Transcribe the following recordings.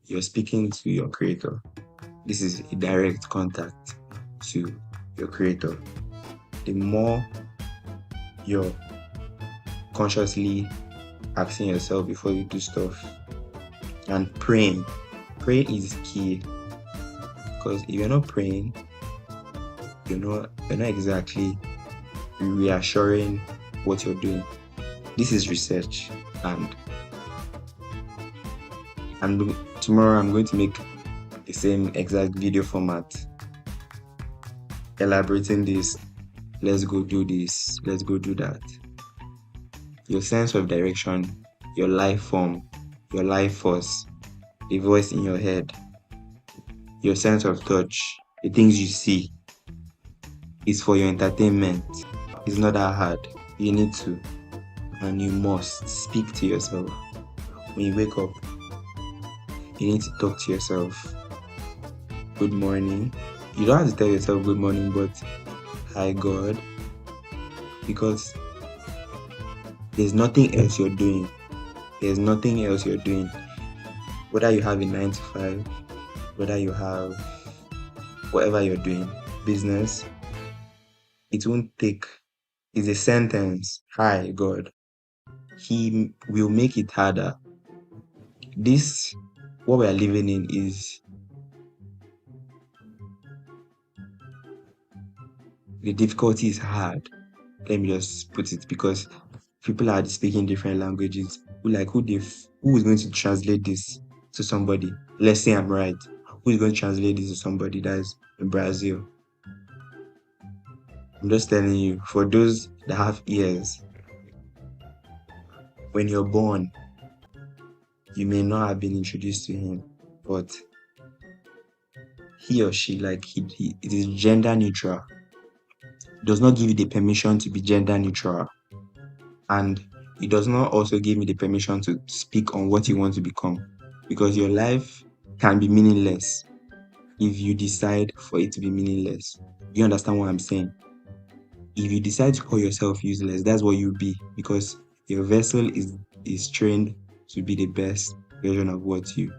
you're speaking to your creator. This is a direct contact to your creator. The more you're consciously asking yourself before you do stuff and praying is key, because if you're not praying, you're not exactly reassuring what you're doing. This is research, and tomorrow I'm going to make the same exact video format elaborating this. Let's go do this, let's go do that. Your sense of direction, your life form, your life force, the voice in your head, your sense of touch, the things you see, is for your entertainment. It's not that hard. You need to, and you must speak to yourself. When you wake up, you need to talk to yourself. Good morning. You don't have to tell yourself good morning, but hi God, because there's nothing else you're doing. There's nothing else you're doing. Whether you have a 9 to 5, whether you have whatever you're doing, business, it won't take. It's a sentence. Hi God. He will make it harder. What we are living in is the difficulty is hard. Let me just put it, because people are speaking different languages. Who is going to translate this to somebody? Let's say I'm right. Who is going to translate this to somebody that's in Brazil? I'm just telling you, for those that have ears, when you're born, you may not have been introduced to him, but he or she, it is gender neutral. It does not give you the permission to be gender neutral, and it does not also give me the permission to speak on what you want to become, because your life can be meaningless if you decide for it to be meaningless. You understand what I'm saying? If you decide to call yourself useless, that's what you'll be, because your vessel is trained to be the best version of what you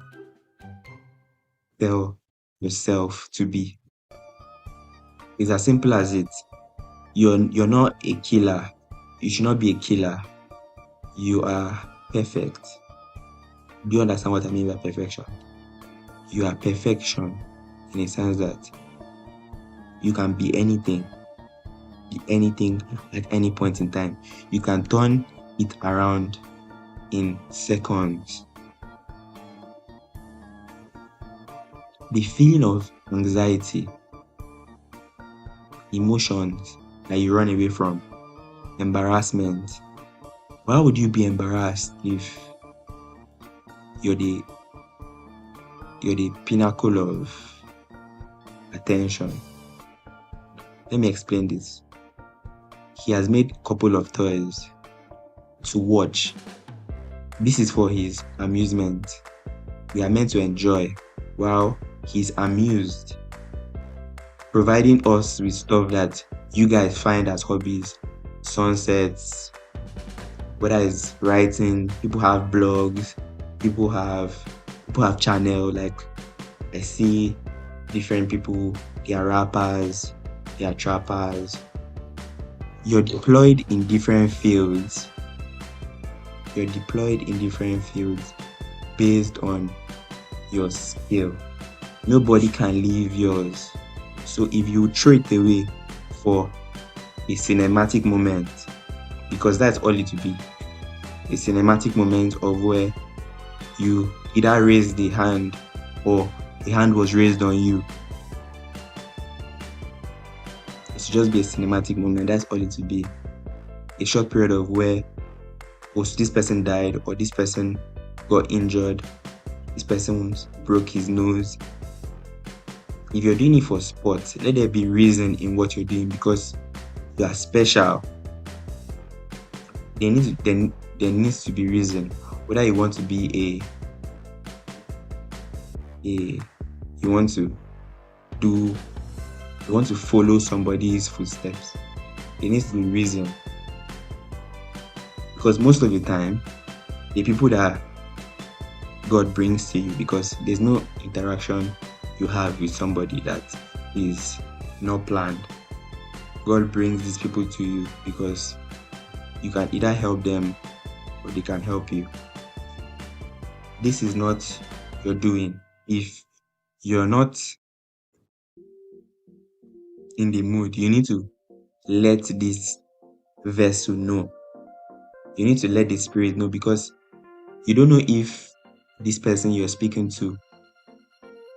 tell yourself to be. It's as simple as it. You're not a killer. You should not be a killer. You are perfect. Do you understand what I mean by perfection? You are perfection in a sense that you can be anything at any point in time. You can turn it around in seconds. The feeling of anxiety, emotions that you run away from, embarrassment. Why would you be embarrassed if you're the pinnacle of attention? Let me explain this. He has made a couple of toys to watch. This is for his amusement. We are meant to enjoy while he's amused, providing us with stuff that you guys find as hobbies. Sunsets, whether it's writing, people have blogs, people have channel. Like, I see different people, they are rappers, they are trappers. You're deployed in different fields. Based on your skill. Nobody can leave yours. So if you throw it away for a cinematic moment, because that's all it will be, a cinematic moment of where you either raise the hand or the hand was raised on you. It should just be a cinematic moment. That's all it will be. A short period of where this person died, or this person got injured, this person broke his nose. If you're doing it for sport, let there be reason in what you're doing, because you are special. There needs to be reason. Whether you want to be you want to follow somebody's footsteps, there needs to be reason. Because most of the time, the people that God brings to you, because there's no interaction you have with somebody that is not planned. God brings these people to you because you can either help them or they can help you. This is not your doing. If you're not in the mood, you need to let this vessel know. You need to let the spirit know, because you don't know if this person you're speaking to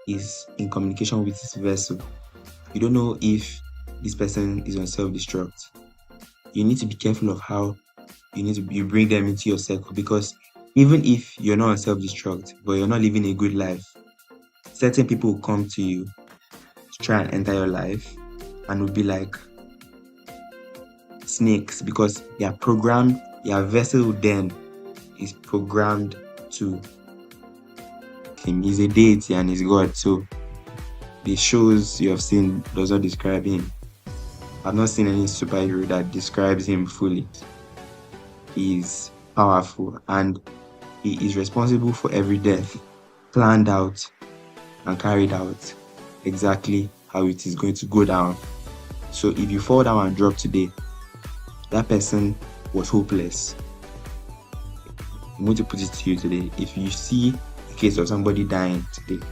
is in communication with this vessel. You don't know if this person is on self-destruct. You need to be careful of how you bring them into your circle, because even if you're not on self-destruct but you're not living a good life, certain people will come to you to try and enter your life and will be like snakes, because they are programmed. Your vessel then is programmed to him. He's a deity and he's God, so the shows you have seen does not describe him. I've not seen any superhero that describes him fully. He is powerful and he is responsible for every death, planned out and carried out exactly how it is going to go down. So if you fall down and drop today, that person was hopeless. I'm going to put it to you today. If you see a case of somebody dying today,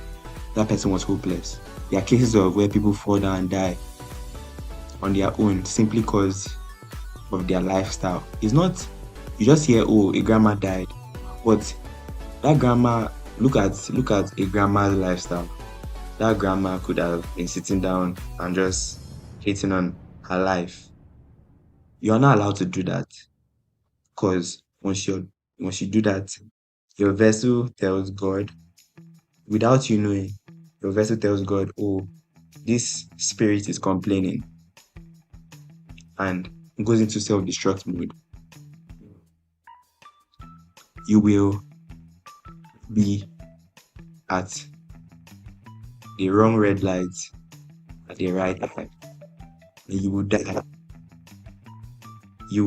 that person was hopeless. There are cases of where people fall down and die on their own simply because of their lifestyle. It's not, you just hear, oh, a grandma died, but that grandma, look at a grandma's lifestyle. That grandma could have been sitting down and just hating on her life. You're not allowed to do that, because once you do that, your vessel tells God, without you knowing, your vessel tells God, oh, this spirit is complaining, and goes into self-destruct mode. You will be at the wrong red light at the right time, and you will die. You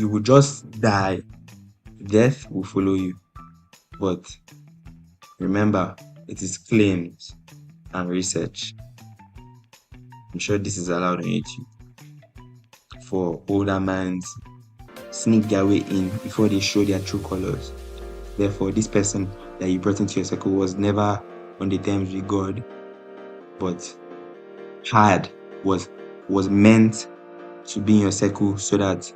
would just die. Death will follow you. But remember, it is claims and research. I'm sure this is allowed on YouTube. For older minds sneak their way in before they show their true colors. Therefore, this person that you brought into your circle was never on the terms with God, but was meant to be in your circle so that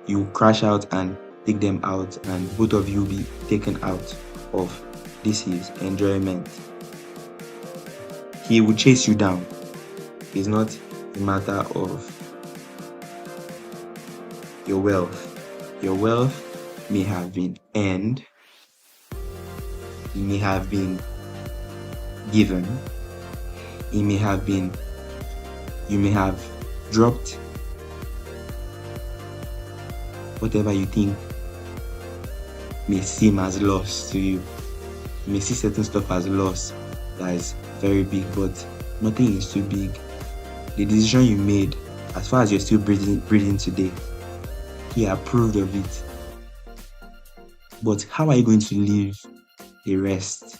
you crash out and take them out, and both of you will be taken out of this is enjoyment. He will chase you down. It's not a matter of your wealth. Your wealth may have been earned, it may have been given, you may have dropped whatever you think may seem as loss to you. You may see certain stuff as loss that is very big, but nothing is too big. The decision you made, as far as you're still breathing today, He approved of it. But how are you going to live the rest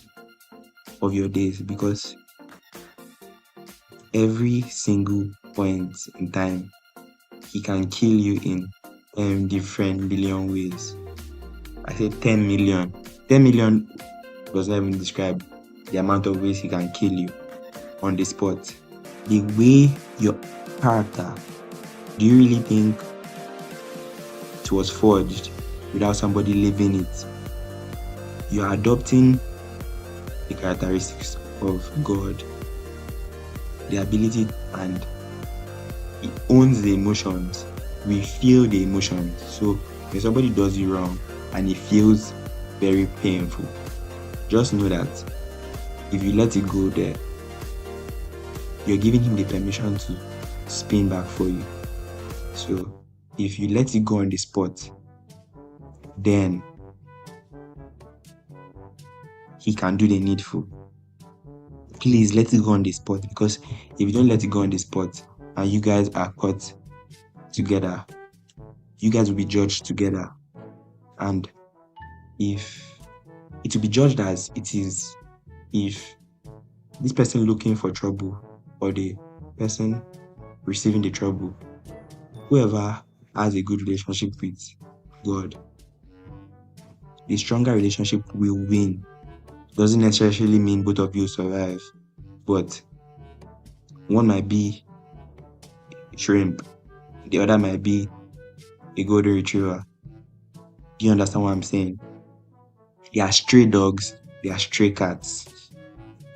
of your days? Because every single point in time, He can kill you in different billion ways. I said 10 million. 10 million does not even describe the amount of ways He can kill you on the spot. The way your character, do you really think it was forged without somebody living it? You are adopting the characteristics of God, the ability, and He owns the emotions. We feel the emotions. So when somebody does you wrong and it feels very painful, just know that if you let it go there, you're giving Him the permission to spin back for you. So if you let it go on the spot, then He can do the needful. Please let it go on the spot, because if you don't let it go on the spot and you guys are caught together, you guys will be judged together, and if it will be judged as it is if this person looking for trouble or the person receiving the trouble, whoever has a good relationship with God, the stronger relationship will win. Doesn't necessarily mean both of you survive, but one might be shrimp, the other might be a golden retriever. Do you understand what I'm saying? They are stray dogs, they are stray cats.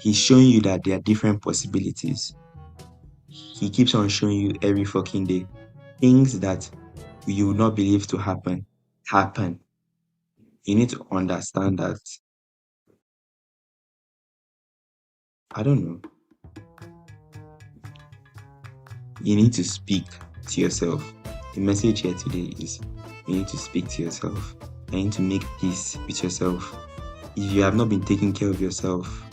He's showing you that there are different possibilities. He keeps on showing you every fucking day things that you would not believe to happen. You need to understand that. I don't know. You need to speak to yourself. The message here today is you need to speak to yourself. You need to make peace with yourself. If you have not been taking care of yourself,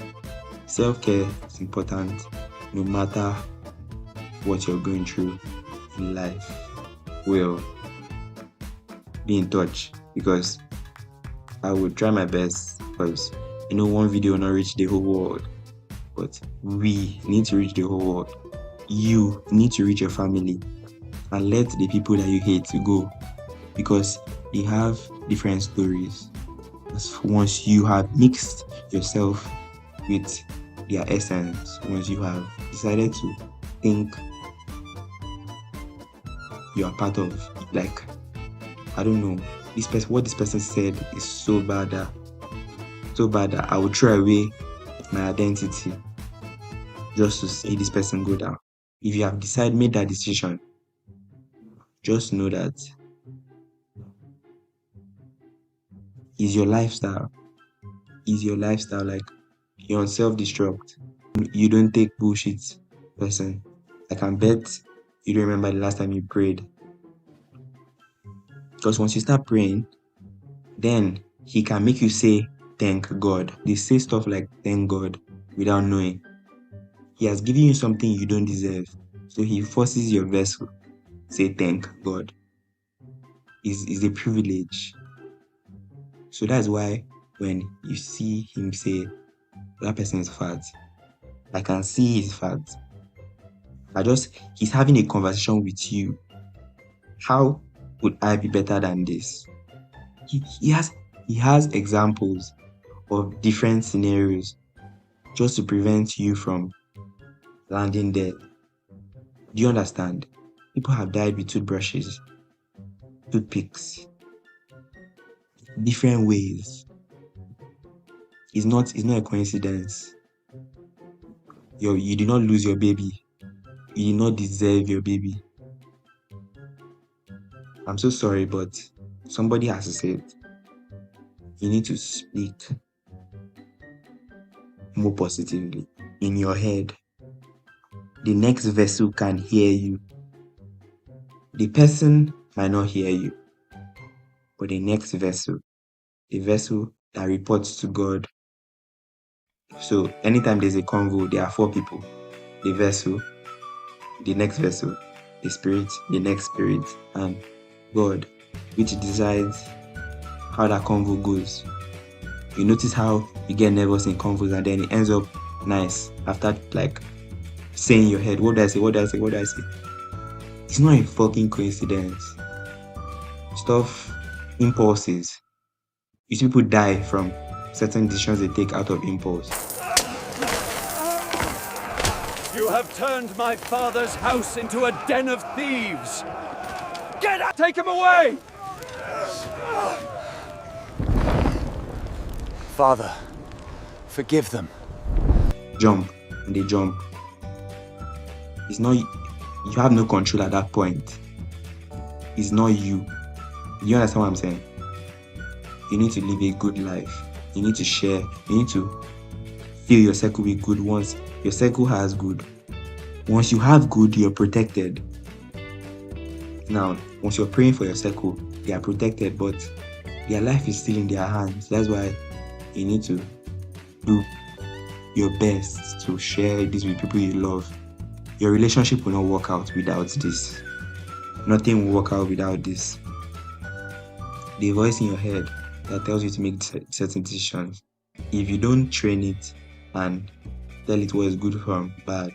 self-care is important no matter what you're going through in life. Well, be in touch because I would try my best because one video will not reach the whole world, but we need to reach the whole world. You need to reach your family and let the people that you hate go because they have different stories. Once you have mixed yourself with their essence, once you have decided to think you are part of, like, I don't know, what this person said is so bad that I would throw away my identity just to see this person go down. If you have made that decision, just know that is your lifestyle. Like, you're on self-destruct. You don't take bullshit, person. I can bet you don't remember the last time you prayed. Because once you start praying, then he can make you say, thank God. They say stuff like, thank God, without knowing. He has given you something you don't deserve. So he forces your vessel. Say, thank God. Is a privilege. So that's why when you see him say, that person is fat, I can see he's fat. He's having a conversation with you. How would I be better than this? He has examples of different scenarios just to prevent you from landing dead. Do you understand? People have died with toothbrushes, toothpicks, different ways. It's not a coincidence. You did not lose your baby. You did not deserve your baby. I'm so sorry, but somebody has to say it. You need to speak more positively in your head. The next vessel can hear you. The person might not hear you, but the next vessel, the vessel that reports to God. So anytime there's a convo, there are 4 people. The vessel, the next vessel, the spirit, the next spirit, and God, which decides how that convo goes. You notice how you get nervous in convos and then it ends up nice after like saying in your head, what do I say? It's not a fucking coincidence. Stuff, impulses. You see people die from certain decisions they take out of impulse. You have turned my father's house into a den of thieves! Get out! Take him away! Father, forgive them. Jump, and they jump. It's not, you have no control at that point. It's not you. You understand what I'm saying? You need to live a good life. You need to share. You need to fill your circle with good. Once your circle has good, once you have good, you're protected. Now, once you're praying for your circle, they are protected, but their life is still in their hands. That's why you need to do your best to share this with people you love. Your relationship will not work out without this. Nothing will work out without this. The voice in your head that tells you to make certain decisions. If you don't train it and tell it what is good from bad.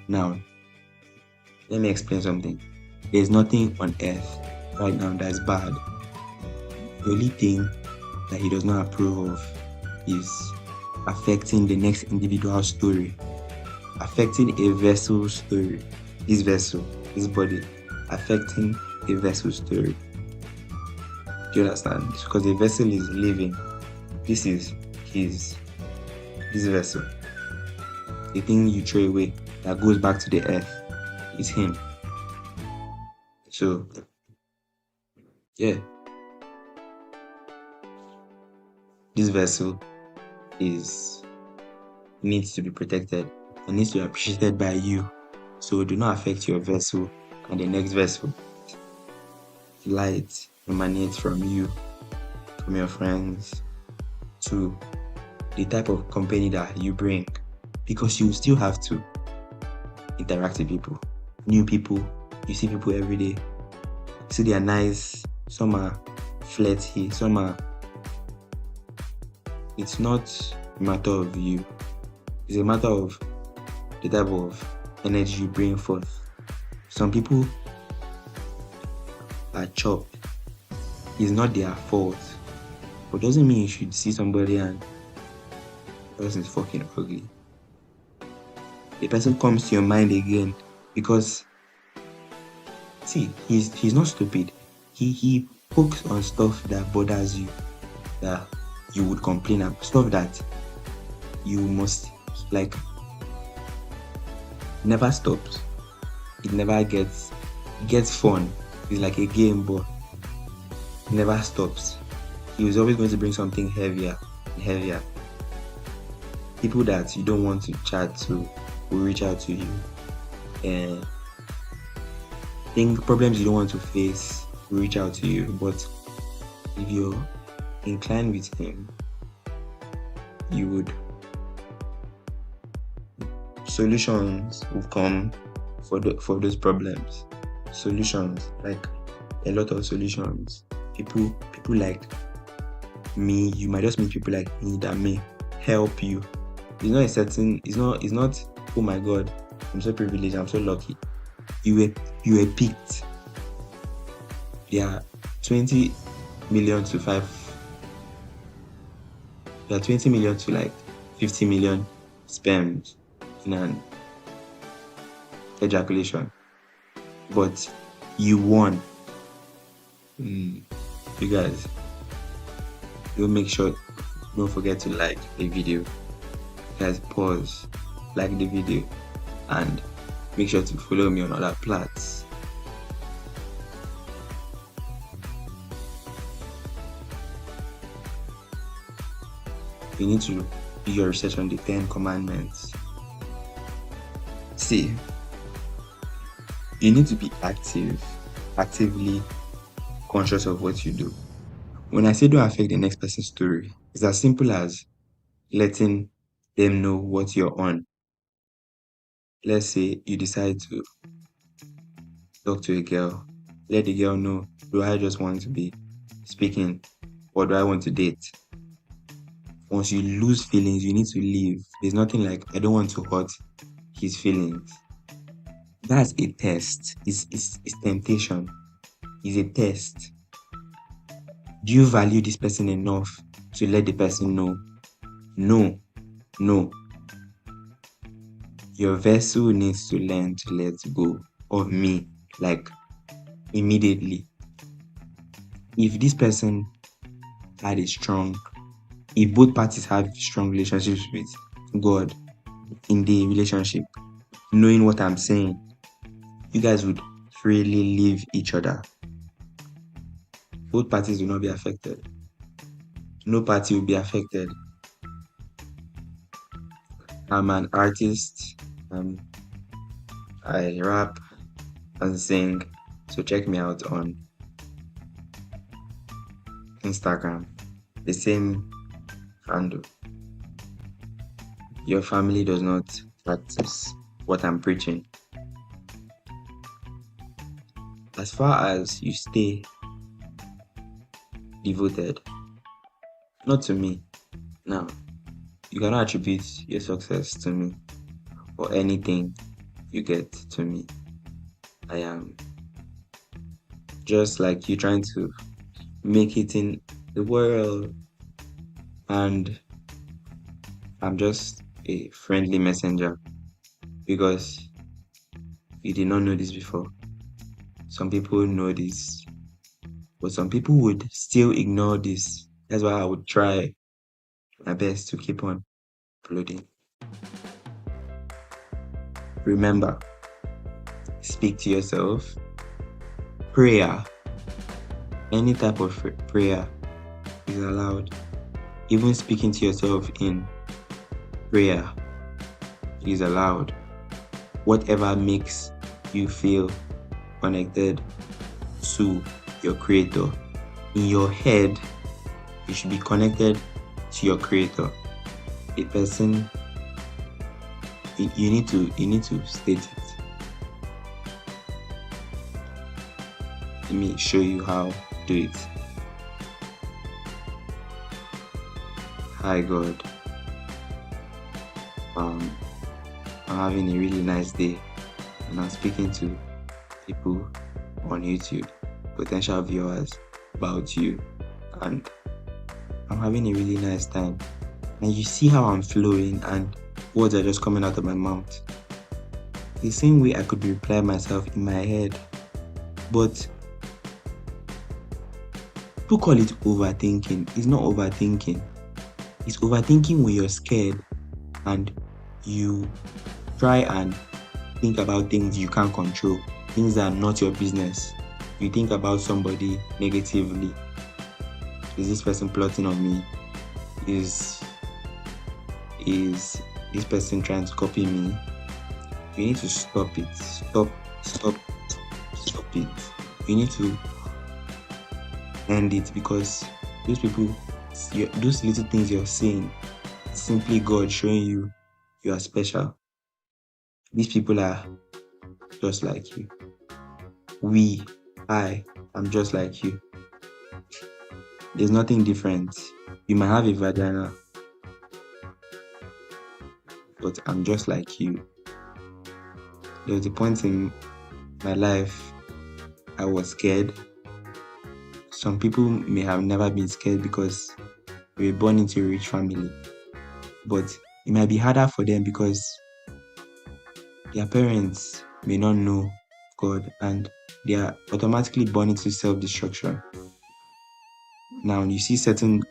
Now, let me explain something. There's nothing on earth right now that's bad. The only thing that he does not approve of is affecting the next individual story, affecting a vessel's story. This vessel, this body, affecting a vessel's story. Do you understand? Because the vessel is living. This is this vessel. The thing you throw away that goes back to the earth is him. So, yeah. This vessel needs to be protected and needs to be appreciated by you. So do not affect your vessel and the next vessel. Light emanates from you, from your friends, to the type of company that you bring, because you still have to interact with people, new people. You see people every day. See, they are nice. Some are flirty. Some are. It's not a matter of you. It's a matter of the type of energy you bring forth. Some people are chopped. It's not their fault. But doesn't mean you should see somebody and the person is fucking ugly. The person comes to your mind again because, see, he's not stupid. He pokes on stuff that bothers you, that you would complain about, stuff that you must, like, never stops. It never gets fun. It's like a game, but it never stops. He was always going to bring something heavier and heavier. People that you don't want to chat to will reach out to you, and problems you don't want to face will reach out to you. But if you're inclined with him, you would, solutions will come for those problems. Solutions, like a lot of solutions. People like me, you might just meet people like me that may help you. It's not, oh my god, I'm so privileged, I'm so lucky. You were picked. There are 20 million to like 50 million sperms in an ejaculation, but you won. You guys, don't forget to like the video. Guys, pause, like the video, and make sure to follow me on other plats. You need to do your research on the 10 commandments. See, you need to be actively conscious of what you do. When I say don't affect the next person's story, it's as simple as letting them know what you're on. Let's say you decide to talk to a girl. Let the girl know, do I just want to be speaking or do I want to date? Once you lose feelings, you need to leave. There's nothing like, I don't want to hurt his feelings. That's a test. It's temptation. It's a test. Do you value this person enough to let the person know? No. Your vessel needs to learn to let go of me, like, immediately. If this person if both parties have strong relationships with God in the relationship, knowing what I'm saying, you guys would freely leave each other. Both parties will not be affected. No party will be affected. I'm an artist. I rap and sing. So check me out on Instagram. The same handle. Your family does not practice what I'm preaching. As far as you stay devoted, not to me. Now, you cannot attribute your success to me or anything you get to me. I am just like you trying to make it in the world, and I'm just a friendly messenger because you did not know this before. Some people know this, but some people would still ignore this. That's why I would try my best to keep on uploading. Remember, speak to yourself. Prayer, any type of prayer is allowed. Even speaking to yourself in prayer is allowed. Whatever makes you feel connected to your creator. In your head, you should be connected to your creator. A person, you need to state it. Let me show you how to do it. Hi God. I'm having a really nice day, and I'm speaking to people on YouTube, potential viewers, about you, and I'm having a really nice time. And you see how I'm flowing and words are just coming out of my mouth. The same way I could reply myself in my head, but people call it overthinking. It's not overthinking. It's overthinking when you're scared and you try and think about things you can't control, things that are not your business. You think about somebody negatively. Is this person plotting on me? Is this person trying to copy me? You need to stop it. Stop it. You need to end it, because those people, those little things you're saying, simply God showing you you are special. These people are just like you. I'm just like you. There's nothing different. You might have a vagina, but I'm just like you. There was a point in my life I was scared. Some people may have never been scared because they were born into a rich family, but it might be harder for them because their parents may not know God and they are automatically born into self-destruction. Now you see certain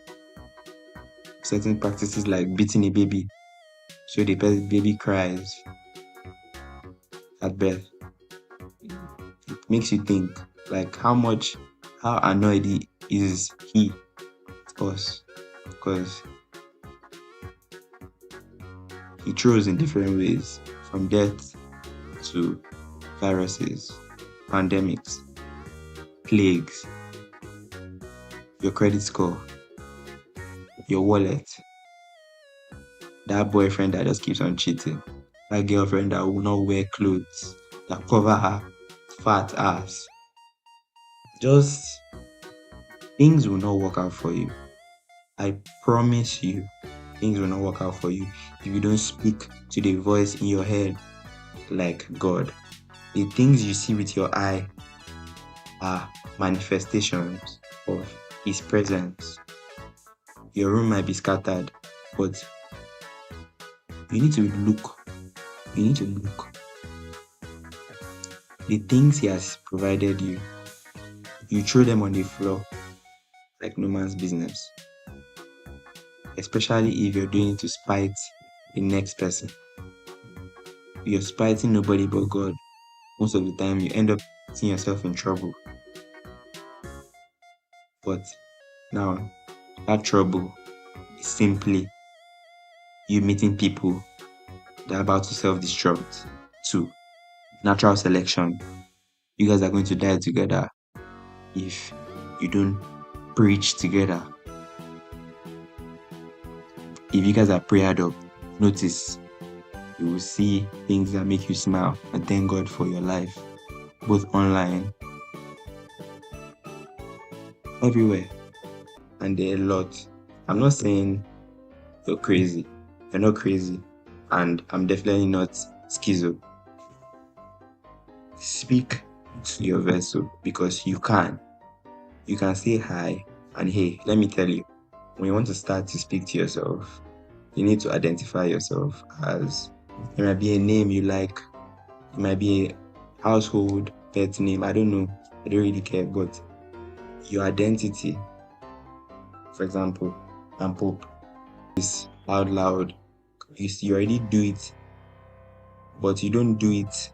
practices like beating a baby, so the baby cries at birth. It makes you think, like, how annoyed is he at us, because he throws in different ways, from death to viruses, pandemics, plagues, your credit score, your wallet, that boyfriend that just keeps on cheating, that girlfriend that will not wear clothes, that cover her fat ass. Just things will not work out for you. I promise you, things will not work out for you if you don't speak to the voice in your head like God. The things you see with your eye are manifestations of His presence. Your room might be scattered, but you need to look. You need to look. The things He has provided you, you throw them on the floor like no man's business. Especially if you're doing it to spite the next person. You're spiting nobody but God. Most of the time, you end up getting yourself in trouble. But now, that trouble is simply you meeting people that are about to self-destruct. 2, natural selection. You guys are going to die together if you don't preach together. If you guys are prayed up, notice you will see things that make you smile and thank God for your life, both online, everywhere. And there are a lot. I'm not saying you're crazy. You're not crazy. And I'm definitely not schizo. Speak to your vessel because you can. You can say hi. And hey, let me tell you, when you want to start to speak to yourself, you need to identify yourself as, it might be a name you like, it might be a household pet name, I don't know, I don't really care, but your identity, for example, I'm Pope, is out loud. You already do it, but you don't do it